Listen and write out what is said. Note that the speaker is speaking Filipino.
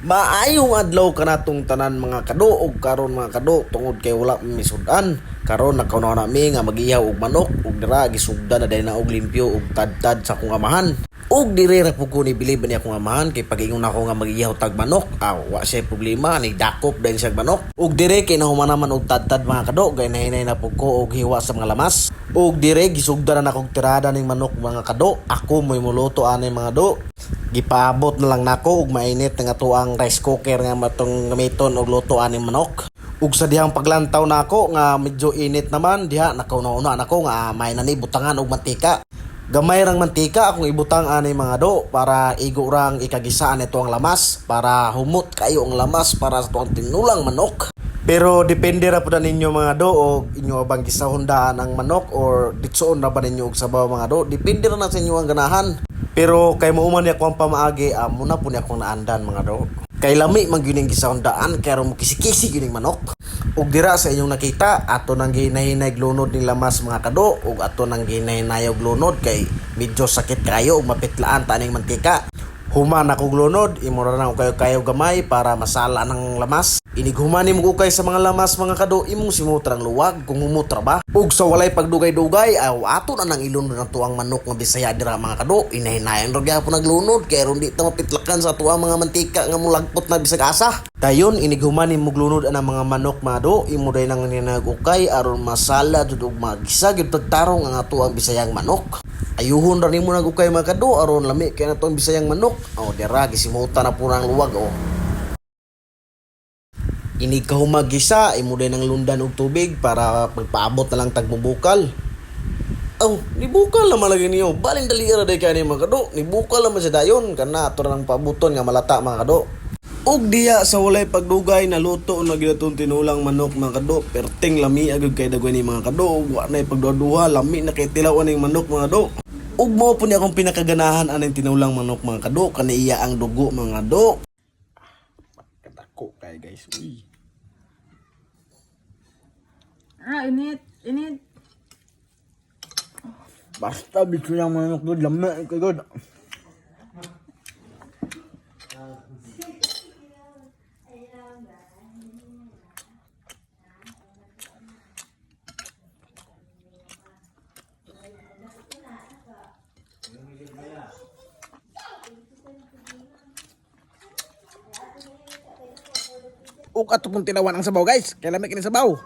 Maayong adlaw kanatong tanan mga kado ug karon mga kado tungod kay wala misudan. Karon nagkaunaw na mi nga magihaw og manok ug dira gisugdan na dai na og limpyo ug tadtad sa akong amahan. Ug dire ra pud ko ni bilib ni akong amahan kay pag-ingon ako nga magihaw tag manok. Wa siya problema ni dakop dahil siya manok. Ug dire kay nahuman naman og tadtad mga kado gay nahinay na pud ko og hiwa sa mga lamas. Ug dire gisugdan na akong tirada ning manok mga kado. Ako mo'y muluto ani mga do. Gipaabot na lang nako ug mainit nga tuang rice cooker nga matong gamiton og luto ani manok. Ug sa dihang paglantaw nako nga medyo init naman diha nakauna-una nako nga may nani butangan og mantika. Gamay rang mantika akong ibutang ani mga do para igo rang ikagisaan nito ang lamas para humot kayo ang lamas para sa tuang tinulang manok. Pero depende ra pud ninyo mga do og inyo bang gisahondaan ang manok or ditsoon na ba ninyo og sabaw mga do. Depende ra na sa inyo ang ganahan. Pero kay mauman ni ako ang pamaagi, muna po ni akong naandan mga do. Kay lami man gyud ning gisahondaan kay mo kisi-kisi gyud ning manok. Ug dira sa inyong nakita, ato nang ginahinay glunod ni lamas mga kado ug ato nang ginahinay og glunod kay medyo sakit kayo ug mapitlaan ta ning mantika. Human ako glunod, imo ra na kayo gamay para masala ng lamas. Inighumanim mo ukay sa mga lamas mga kado, imong simutrang luwag kung humutra ba. Ug sa walay pagdugay-dugay, ato na nang ilunod ng tuang manok nga Bisaya dira mga kado. Inahinayan ra gyapon naglunod kay ron di ta mapitlakan sa tuang mga mantika nga mulagpot na bisag asa. Dayon inighumanim mo glunod ang mga manok mga do, imo day nang ninagukay aron masala jud ug magisa gyud pagtarong ang ato ang Bisayang manok. Ayuhon ra nimo nagukay mga kado aron lami kay nato ang Bisayang manok. Dira gisimutan na po ng luwag Inig ka humagisa, imo din ng lundan og tubig para pagpaabot na lang tagmubukal. Nibukal naman lagi niyo. Baling dali ra day kay ni mga kado. Nibukal naman sa dayon kana ato nang pabuton nga malata mga kado. Ug diya sa walay pagdugay naluto na ginatong tinulang manok mga kado. Perting lami agad kay dagway ni mga kado. Wa nay pagduduha lami na kay tilawan ning manok mga kado. Ug mo po ni akong pinakaganahan aning tinulang manok mga kado kaniya ang dugo mga kado. Katako kay guys. Uy. Init. Basta bitso yung manok doon, lami ka doon. Ug ato pong tinawan ang sabaw guys, kaya lamig kini sabaw.